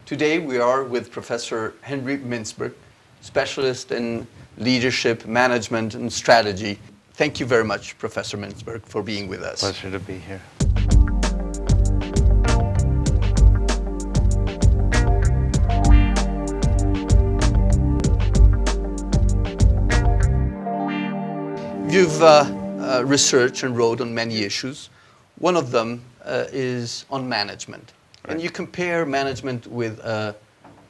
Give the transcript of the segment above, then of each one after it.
Today we are with Professor Henry Mintzberg, specialist in leadership, management, and strategy. Thank you very much, Professor Mintzberg, for being with us. Pleasure to be here. You've researched and wrote on many issues. One of them is on management. Right. And you compare management with a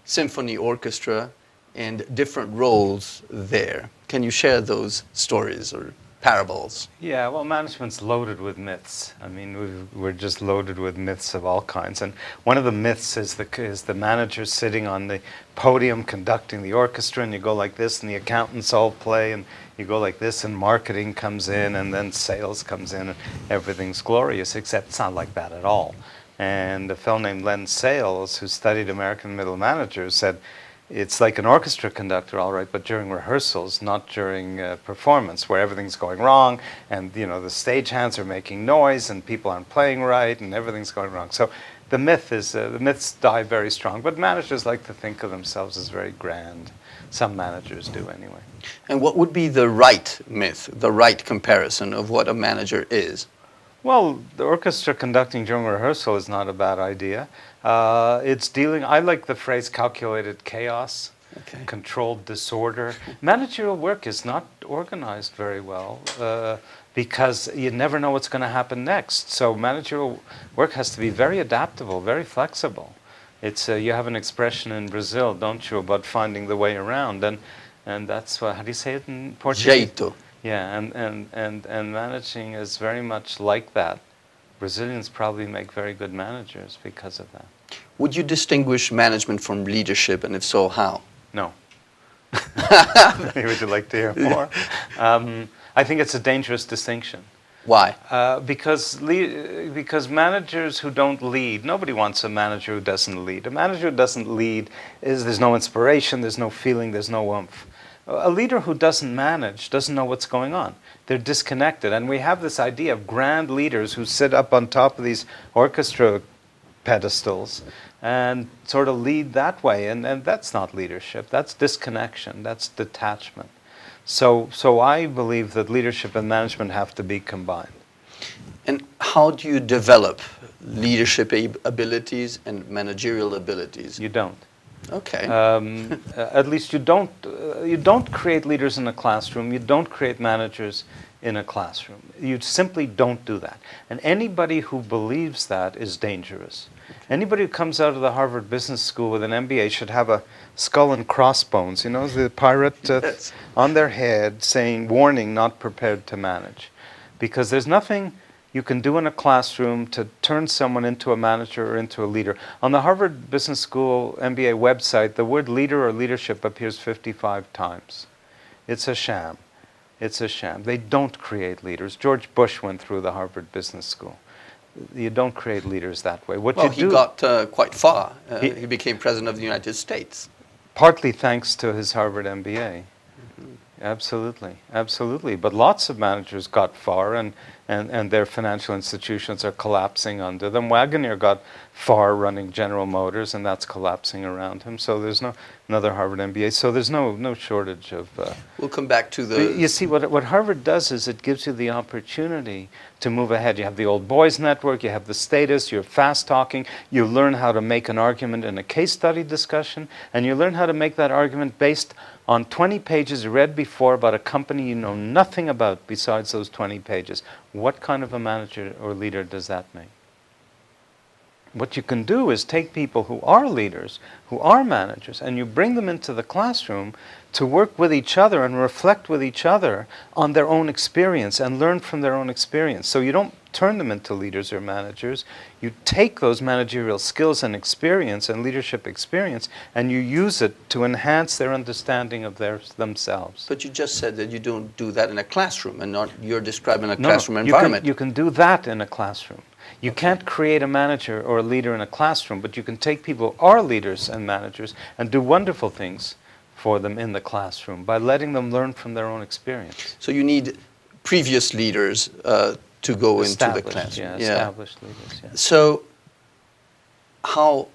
symphony orchestra and different roles there. Can you share those stories or parables? Yeah, well, management's loaded with myths. I mean, we're just loaded with myths of all kinds. And one of the myths is the manager sitting on the podium conducting the orchestra, and you go like this, and the accountants all play, and you go like this, and marketing comes in, and then sales comes in, and everything's glorious, except it's not like that at all. And a fellow named Len Sales, who studied American middle managers, said, it's like an orchestra conductor, all right, but during rehearsals, not during performance, where everything's going wrong, and the stage hands are making noise, and people aren't playing right, and everything's going wrong. So the myths die very strong, but managers like to think of themselves as very grand. Some managers do anyway. And what would be the right myth, the right comparison of what a manager is? Well, the orchestra conducting during rehearsal is not a bad idea. I like the phrase calculated chaos, controlled disorder. Managerial work is not organized very well because you never know what's going to happen next. So managerial work has to be very adaptable, very flexible. You have an expression in Brazil, don't you, about finding the way around, and that's how do you say it in Portuguese? Jeito. Yeah, and managing is very much like that. Brazilians probably make very good managers because of that. Would you distinguish management from leadership, and if so, how? No. Would you like to hear more? I think it's a dangerous distinction. Why? Because managers who don't lead, nobody wants a manager who doesn't lead. A manager who doesn't lead there's no inspiration, there's no feeling, there's no oomph. A leader who doesn't manage doesn't know what's going on. They're disconnected. And we have this idea of grand leaders who sit up on top of these orchestra pedestals and sort of lead that way. And that's not leadership. That's disconnection. That's detachment. So I believe that leadership and management have to be combined. And how do you develop leadership abilities and managerial abilities? You don't. Okay. At least you don't create leaders in a classroom. You don't create managers in a classroom. You simply don't do that. And anybody who believes that is dangerous. Anybody who comes out of the Harvard Business School with an MBA should have a skull and crossbones, the pirate on their head saying, warning, not prepared to manage. Because there's nothing you can do in a classroom to turn someone into a manager or into a leader. On the Harvard Business School MBA website, the word leader or leadership appears 55 times. It's a sham. It's a sham. They don't create leaders. George Bush went through the Harvard Business School. You don't create leaders that way. He got quite far. He became president of the United States. Partly thanks to his Harvard MBA. Absolutely, absolutely. But lots of managers got far, and their financial institutions are collapsing under them. Wagoner got far running General Motors, and that's collapsing around him. So there's another Harvard MBA. So there's no shortage of... We'll come back to the... You see, what Harvard does is it gives you the opportunity to move ahead. You have the old boys network, you have the status, you're fast talking, you learn how to make an argument in a case study discussion, and you learn how to make that argument based on 20 pages read before about a company you know nothing about besides those 20 pages. What kind of a manager or leader does that make? What you can do is take people who are leaders, who are managers, and you bring them into the classroom to work with each other and reflect with each other on their own experience and learn from their own experience. So you don't turn them into leaders or managers. You take those managerial skills and experience and leadership experience and you use it to enhance their understanding of themselves. But you just said that you don't do that in a classroom, and you're describing a classroom environment. You can do that in a classroom. You can't create a manager or a leader in a classroom, but you can take people who are leaders and managers and do wonderful things for them in the classroom by letting them learn from their own experience. So you need previous leaders to go into the classroom. Yeah, established leaders. Yeah. So how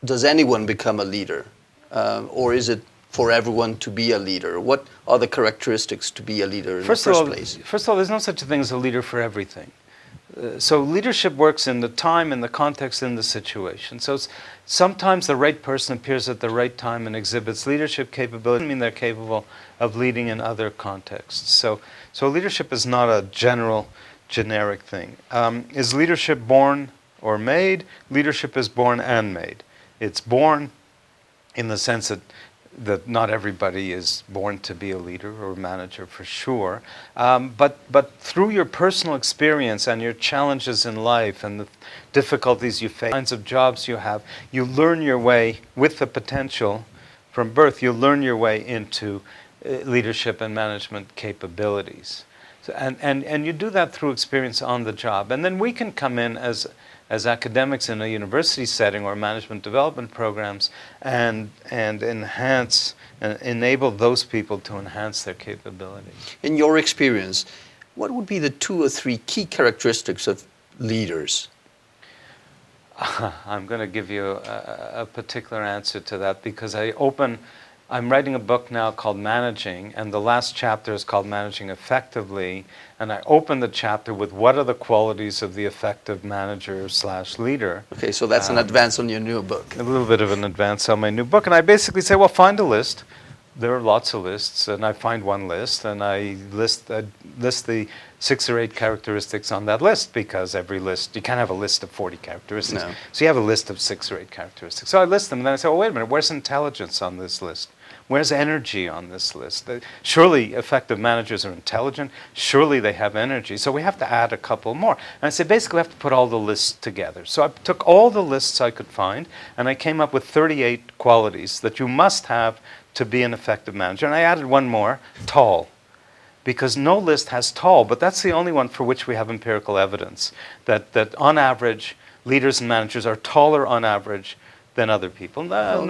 does anyone become a leader? Or is it for everyone to be a leader? What are the characteristics to be a leader in the first place? First of all, there's no such a thing as a leader for everything. So leadership works in the time, in the context, in the situation. So sometimes the right person appears at the right time and exhibits leadership capability. I mean they're capable of leading in other contexts. So leadership is not a generic thing. Is leadership born or made? Leadership is born and made. It's born in the sense that not everybody is born to be a leader or a manager for sure, but through your personal experience and your challenges in life and the difficulties you face, kinds of jobs you have, you learn your way with the potential from birth. You learn your way into leadership and management capabilities, and you do that through experience on the job. And then we can come in as academics in a university setting or management development programs and enhance and enable those people to enhance their capability. In your experience, what would be the 2 or 3 key characteristics of leaders? I'm going to give you a particular answer to that because I'm writing a book now called Managing, and the last chapter is called Managing Effectively, and I open the chapter with what are the qualities of the effective manager / leader. Okay, so that's an advance on your new book. A little bit of an advance on my new book, and I basically say, well, find a list. There are lots of lists, and I find one list, and I list the 6 or 8 characteristics on that list, because every list, you can't have a list of 40 characteristics. No. So you have a list of 6 or 8 characteristics. So I list them, and then I say, oh, wait a minute, where's intelligence on this list? Where's energy on this list? Surely effective managers are intelligent. Surely they have energy. So we have to add a couple more. And I said, basically, we have to put all the lists together. So I took all the lists I could find, and I came up with 38 qualities that you must have to be an effective manager. And I added one more, tall. Because no list has tall, but that's the only one for which we have empirical evidence, that on average, leaders and managers are taller on average than other people.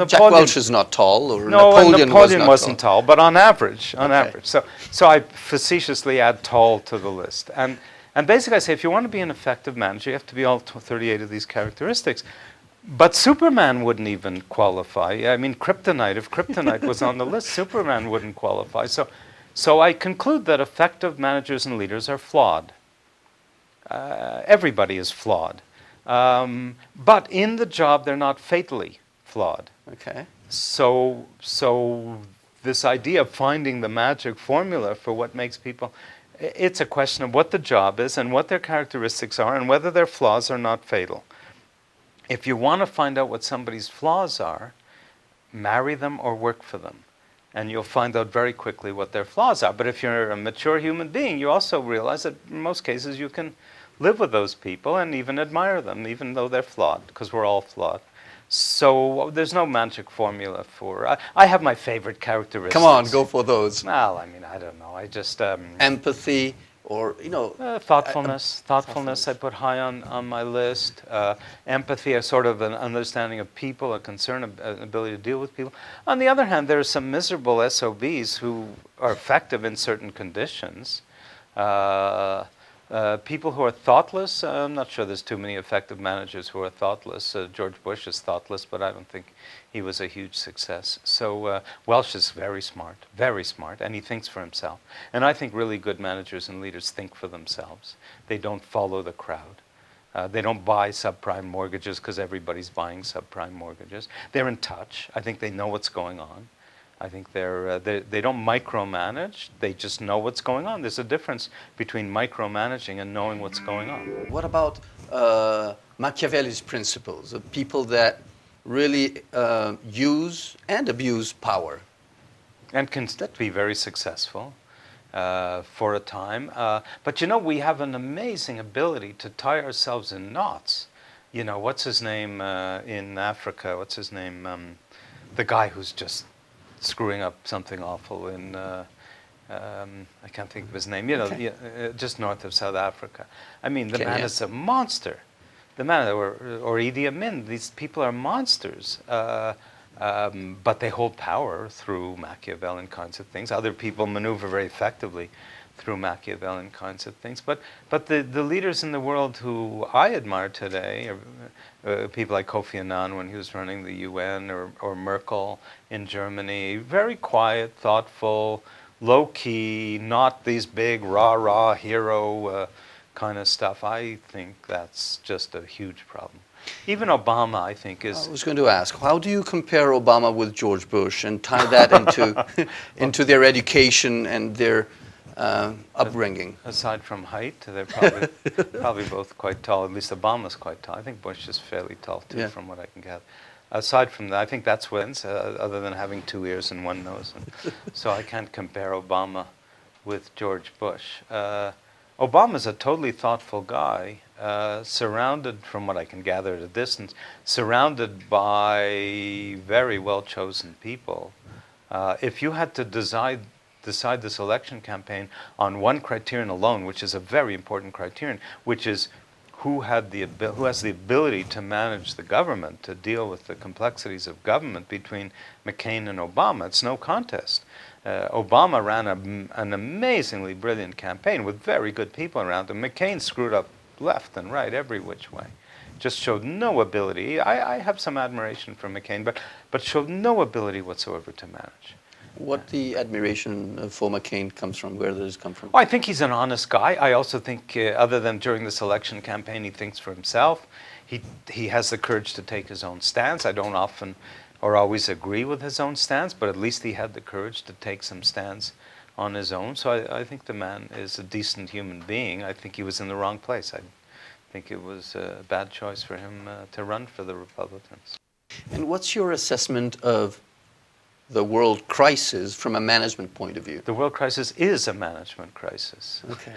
Jack Welch is not tall, or no, Napoleon wasn't tall, but on average. So I facetiously add tall to the list. And basically I say, if you want to be an effective manager, you have to be all 38 of these characteristics. But Superman wouldn't even qualify. I mean, kryptonite, if kryptonite was on the list, Superman wouldn't qualify. So I conclude that effective managers and leaders are flawed. Everybody is flawed. But in the job, they're not fatally flawed. Okay. So this idea of finding the magic formula for what makes people, it's a question of what the job is and what their characteristics are and whether their flaws are not fatal. If you want to find out what somebody's flaws are, marry them or work for them. And you'll find out very quickly what their flaws are. But if you're a mature human being, you also realize that in most cases you can live with those people and even admire them, even though they're flawed, because we're all flawed. So there's no magic formula for... I have my favorite characteristics. Come on, go for those. Well, I mean, I don't know. I just... empathy, or, you know... thoughtfulness. Thoughtfulness I put high on my list. Empathy, a sort of an understanding of people, a concern, an ability to deal with people. On the other hand, there are some miserable SOBs who are effective in certain conditions. People who are thoughtless, I'm not sure there's too many effective managers who are thoughtless. George Bush is thoughtless, but I don't think he was a huge success. So Welch is very smart, and he thinks for himself. And I think really good managers and leaders think for themselves. They don't follow the crowd. They don't buy subprime mortgages because everybody's buying subprime mortgages. They're in touch. I think they know what's going on. I think they don't micromanage. They just know what's going on. There's a difference between micromanaging and knowing what's going on. What about Machiavelli's principles, of people that really use and abuse power? And can be very successful for a time. But you know, we have an amazing ability to tie ourselves in knots. You know, what's his name in Africa? What's his name? The guy who's just screwing up something awful in, I can't think of his name, you know, okay. Just north of South Africa. I mean, the man is a monster. The man, or Idi Amin, these people are monsters. But they hold power through Machiavellian kinds of things. Other people maneuver very effectively through Machiavellian kinds of things. But the leaders in the world who I admire today are people like Kofi Annan when he was running the UN, or Merkel in Germany. Very quiet, thoughtful, low-key, not these big rah-rah hero kind of stuff. I think that's just a huge problem. Even Obama, I think, is... I was going to ask, how do you compare Obama with George Bush and tie that into their education and their upbringing? Aside from height, they're probably both quite tall. At least Obama's quite tall. I think Bush is fairly tall, too, from what I can gather. Aside from that, I think that's wins, other than having 2 ears and 1 nose. And so I can't compare Obama with George Bush. Obama's a totally thoughtful guy, surrounded, from what I can gather at a distance, surrounded by very well-chosen people. If you had to decide this election campaign on one criterion alone, which is a very important criterion, which is who has the ability to manage the government, to deal with the complexities of government between McCain and Obama, it's no contest. Obama ran an amazingly brilliant campaign with very good people around him. McCain screwed up left and right, every which way. Just showed no ability. I have some admiration for McCain, but showed no ability whatsoever to manage. What the admiration for McCain comes from? Where does it come from? Well, I think he's an honest guy. I also think, other than during this election campaign, he thinks for himself. He has the courage to take his own stance. I don't often or always agree with his own stance, but at least he had the courage to take some stance on his own. So I think the man is a decent human being. I think he was in the wrong place. I think it was a bad choice for him to run for the Republicans. And what's your assessment of the world crisis from a management point of view? The world crisis is a management crisis. Okay.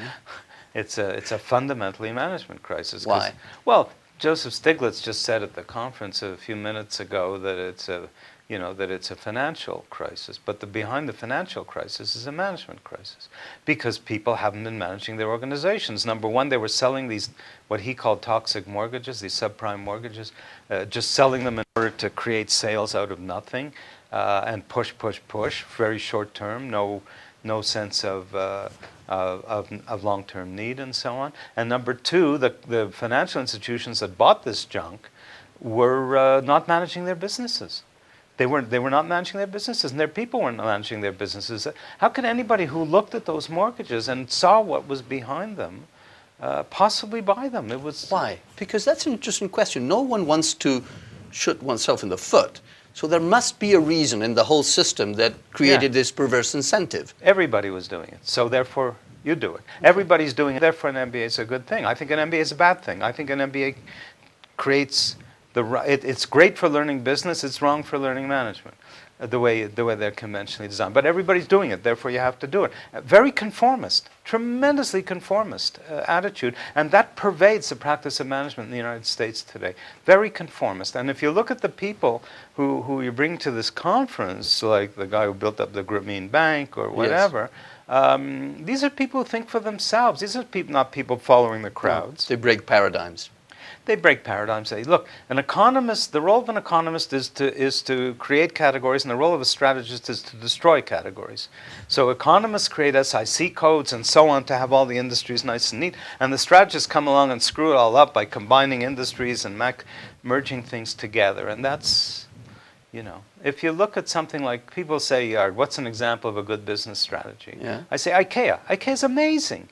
It's a fundamentally management crisis. Why? Well, Joseph Stiglitz just said at the conference a few minutes ago that it's a financial crisis, but behind the financial crisis is a management crisis, because people haven't been managing their organizations. Number one, they were selling these, what he called toxic mortgages, these subprime mortgages, just selling them in order to create sales out of nothing, and push, very short term, no sense of long-term need and so on. And number two, the financial institutions that bought this junk were not managing their businesses. They were not managing their businesses, and their people weren't managing their businesses. How could anybody who looked at those mortgages and saw what was behind them possibly buy them? It was... Why? Because that's an interesting question. No one wants to shoot oneself in the foot. So there must be a reason in the whole system that created this perverse incentive. Everybody was doing it, so therefore you do it. Everybody's doing it, therefore an MBA is a good thing. I think an MBA is a bad thing. I think an MBA creates it's great for learning business, it's wrong for learning management, the way they're conventionally designed. But everybody's doing it, therefore you have to do it. Very conformist, tremendously conformist attitude, and that pervades the practice of management in the United States today. Very conformist. And if you look at the people who you bring to this conference, like the guy who built up the Grameen Bank or whatever, these are people who think for themselves. These are not people following the crowds. They break paradigms. They break paradigms. Say, look, an economist, the role of an economist is to create categories, and the role of a strategist is to destroy categories. So economists create SIC codes and so on to have all the industries nice and neat, and the strategists come along and screw it all up by combining industries and merging things together. And that's, if you look at something like, people say, what's an example of a good business strategy? Yeah. I say IKEA. IKEA is amazing.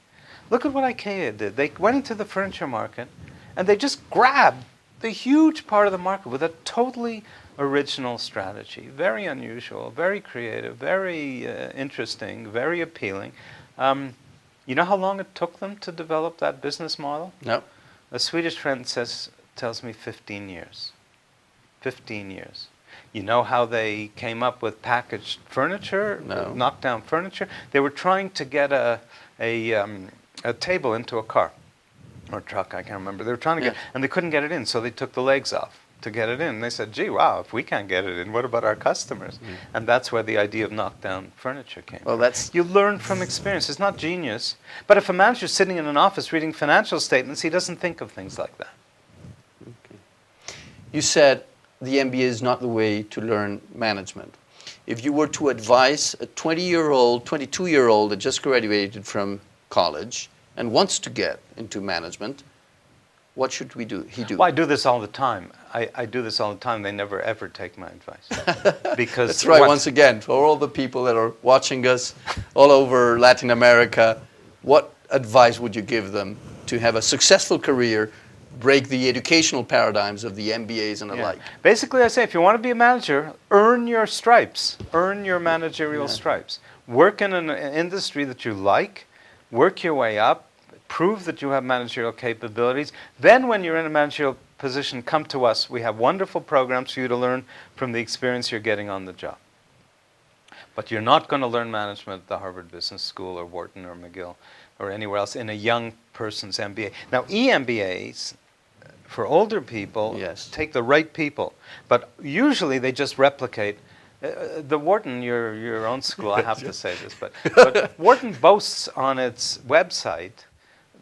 Look at what IKEA did. They went into the furniture market, and they just grabbed the huge part of the market with a totally original strategy. Very unusual, very creative, very interesting, very appealing. You know how long it took them to develop that business model? No. A Swedish friend tells me 15 years. 15 years. You know how they came up with packaged furniture, knockdown furniture? They were trying to get a table into a car. Or truck, I can't remember. They were trying to get, and they couldn't get it in, so they took the legs off to get it in. And they said, gee, wow, if we can't get it in, what about our customers? And that's where the idea of knockdown furniture came from. You learn from experience. It's not genius. But if a manager's sitting in an office reading financial statements, he doesn't think of things like that. Okay. You said the MBA is not the way to learn management. if you were to advise a 20-year-old, 22-year-old that just graduated from college and wants to get into management, what should he do? Well, I do this all the time. I do this all the time. They never, ever take my advice. Because That's right, once again, for all the people that are watching us all over Latin America, what advice would you give them to have a successful career, break the educational paradigms of the MBAs and the like? Basically, I say, if you want to be a manager, earn your stripes. Earn your managerial stripes. Work in an industry that you like. Work your way up. Prove that you have managerial capabilities. Then when you're in a managerial position, come to us. We have wonderful programs for you to learn from the experience you're getting on the job. But you're not going to learn management at the Harvard Business School or Wharton or McGill or anywhere else in a young person's MBA. Now, EMBAs, for older people, take the right people. But usually they just replicate. The Wharton, your own school, I have to say this, but Wharton boasts on its website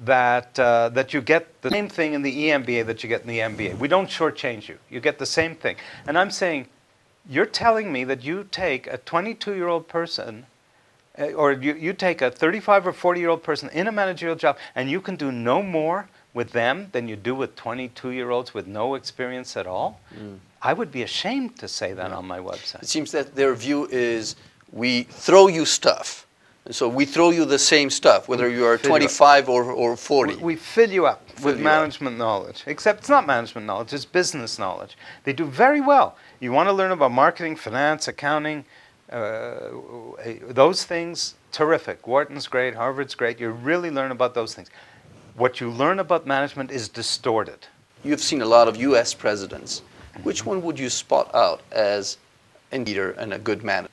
that you get the same thing in the EMBA that you get in the MBA. We don't shortchange you. You get the same thing. And I'm saying, you're telling me that you take a 22-year-old person, or you take a 35 or 40-year-old person in a managerial job, and you can do no more with them than you do with 22-year-olds with no experience at all? I would be ashamed to say that on my website. It seems that their view is, we throw you stuff. So we throw you the same stuff, whether you are 25 or 40. We fill you up with management knowledge. Except it's not management knowledge, it's business knowledge. They do very well. You want to learn about marketing, finance, accounting, those things, terrific. Wharton's great, Harvard's great. You really learn about those things. What you learn about management is distorted. You've seen a lot of U.S. presidents. Which one would you spot out as a leader and a good manager?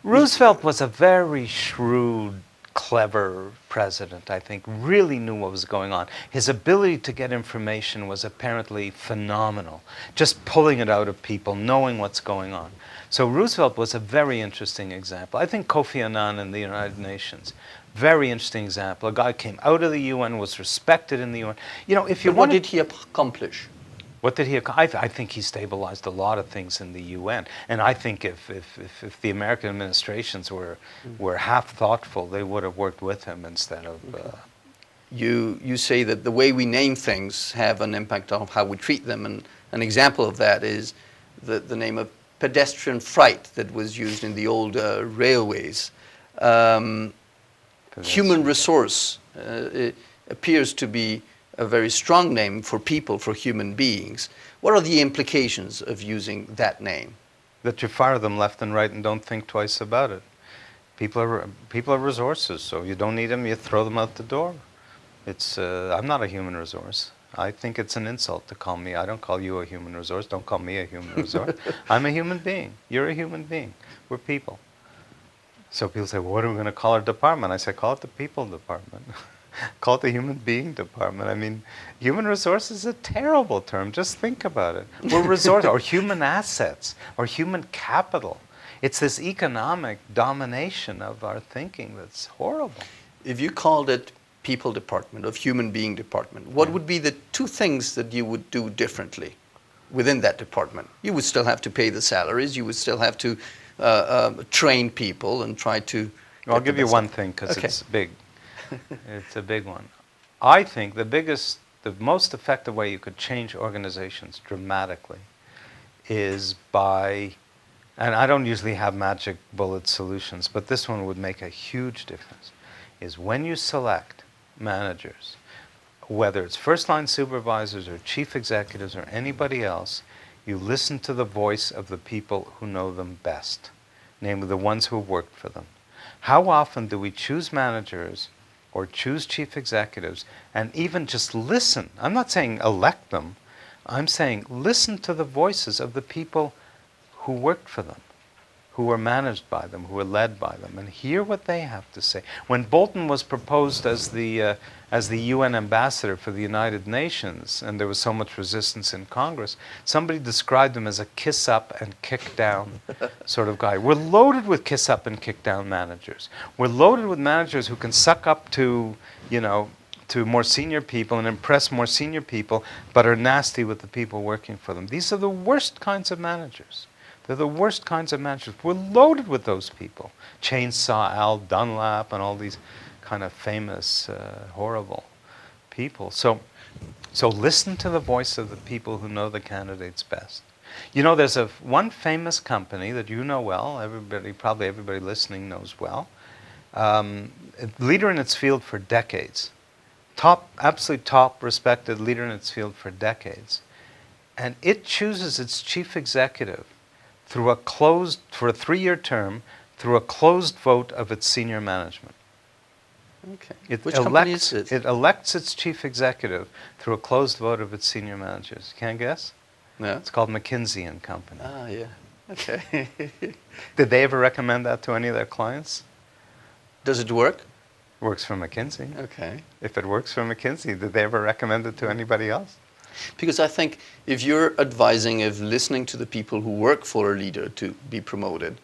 Roosevelt was a very shrewd, clever president, I think, really knew what was going on. His ability to get information was apparently phenomenal, just pulling it out of people, knowing what's going on. So Roosevelt was a very interesting example. I think Kofi Annan in the United Nations, very interesting example. A guy came out of the UN, was respected in the UN. You know, if you what did he accomplish? What did he accomplish? I think he stabilized a lot of things in the UN. And I think if the American administrations were half thoughtful, they would have worked with him instead of... You say that the way we name things have an impact on how we treat them. And an example of that is the name of pedestrian freight that was used in the old railways. Human resource appears to be a very strong name for people, for human beings. What are the implications of using that name? That you fire them left and right and don't think twice about it. People are resources, so you don't need them, you throw them out the door. I'm not a human resource. I think it's an insult to call me. I don't call you a human resource. Don't call me a human resource. I'm a human being. You're a human being. We're people. So people say, well, what are we going to call our department? I say, call it the people department. Call it the human being department. I mean, human resource is a terrible term. Just think about it. We're resource, or human assets, or human capital. It's this economic domination of our thinking that's horrible. If you called it people department, of human being department, what would be the two things that you would do differently within that department? You would still have to pay the salaries. You would still have to train people and try to... Well, I'll give you one thing because it's big. It's a big one. I think the most effective way you could change organizations dramatically is by, and I don't usually have magic bullet solutions, but this one would make a huge difference, is when you select managers, whether it's first-line supervisors or chief executives or anybody else, you listen to the voice of the people who know them best, namely the ones who have worked for them. How often do we choose managers or choose chief executives and even just listen? I'm not saying elect them. I'm saying listen to the voices of the people who worked for them, who were managed by them, who were led by them, and hear what they have to say. When Bolton was proposed as the UN ambassador for the United Nations, and there was so much resistance in Congress, somebody described him as a kiss-up and kick-down sort of guy. We're loaded with kiss-up and kick-down managers. We're loaded with managers who can suck up to, to more senior people and impress more senior people, but are nasty with the people working for them. These are the worst kinds of managers. They're the worst kinds of managers. We're loaded with those people. Chainsaw Al Dunlap and all these kind of famous, horrible people. So listen to the voice of the people who know the candidates best. You know, there's one famous company that you know well, probably everybody listening knows well, leader in its field for decades. Absolutely top respected leader in its field for decades. And it chooses its chief executive for a 3-year term, through a closed vote of its senior management. Okay. Which company is it? It elects its chief executive through a closed vote of its senior managers. Can't guess? No. It's called McKinsey & Company. Ah, yeah. Okay. Did they ever recommend that to any of their clients? Does it work? Works for McKinsey. Okay. If it works for McKinsey, did they ever recommend it to anybody else? Because I think if you're advising of listening to the people who work for a leader to be promoted,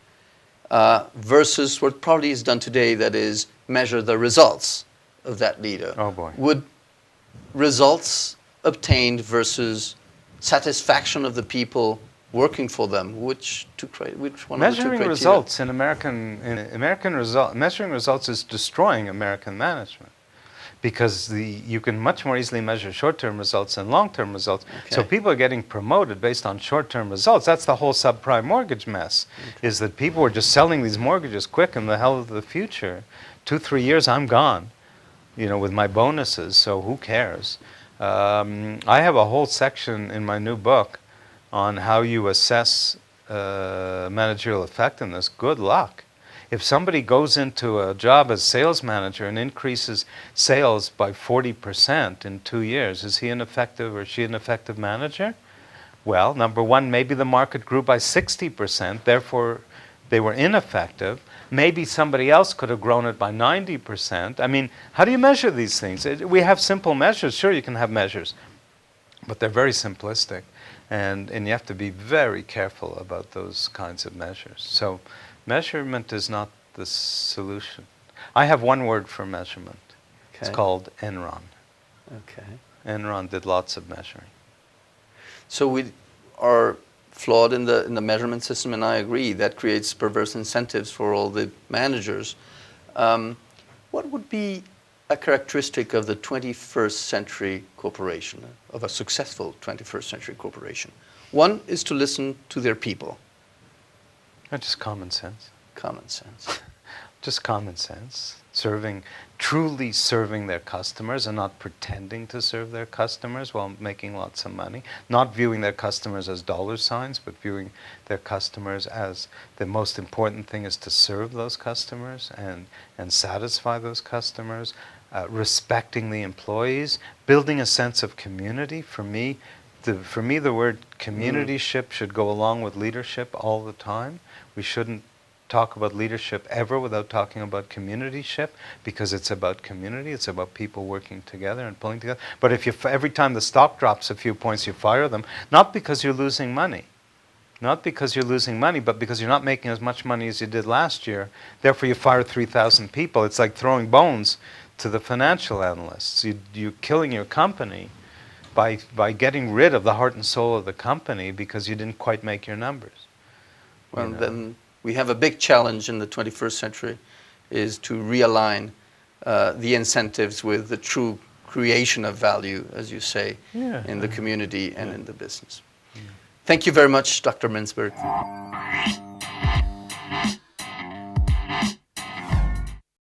versus what probably is done today, that is measure the results of that leader. Oh boy. Would results obtained versus satisfaction of the people working for them, which one measuring of the two results measuring results is destroying American management, because you can much more easily measure short-term results than long-term results. Okay. So people are getting promoted based on short-term results. That's the whole subprime mortgage mess, is that people are just selling these mortgages quick and the hell of the future. 2-3 years, I'm gone, with my bonuses, so who cares? I have a whole section in my new book on how you assess managerial effectiveness. Good luck. If somebody goes into a job as sales manager and increases sales by 40% in 2 years, is he an effective or she an effective manager? Well, number one, maybe the market grew by 60%, therefore they were ineffective. Maybe somebody else could have grown it by 90%. I mean, how do you measure these things? We have simple measures. Sure, you can have measures, but they're very simplistic. And you have to be very careful about those kinds of measures. So measurement is not the solution. I have one word for measurement. Okay. It's called Enron. Okay. Enron did lots of measuring. So we are flawed in the measurement system, and I agree. That creates perverse incentives for all the managers. What would be a characteristic of the 21st century corporation, of a successful 21st century corporation? One is to listen to their people. Just common sense. Common sense. Just common sense. Truly serving their customers and not pretending to serve their customers while making lots of money. Not viewing their customers as dollar signs, but viewing their customers as the most important thing is to serve those customers and satisfy those customers. Respecting the employees, building a sense of community. For me, the word communityship should go along with leadership all the time. We shouldn't talk about leadership ever without talking about communityship, because it's about community, it's about people working together and pulling together. But if every time the stock drops a few points you fire them, not because you're losing money, but because you're not making as much money as you did last year, therefore you fire 3,000 people. It's like throwing bones to the financial analysts. You're killing your company by getting rid of the heart and soul of the company because you didn't quite make your numbers. Well, then we have a big challenge in the 21st century, is to realign the incentives with the true creation of value, as you say, in the community and in the business. Thank you very much, Dr. Mintzberg.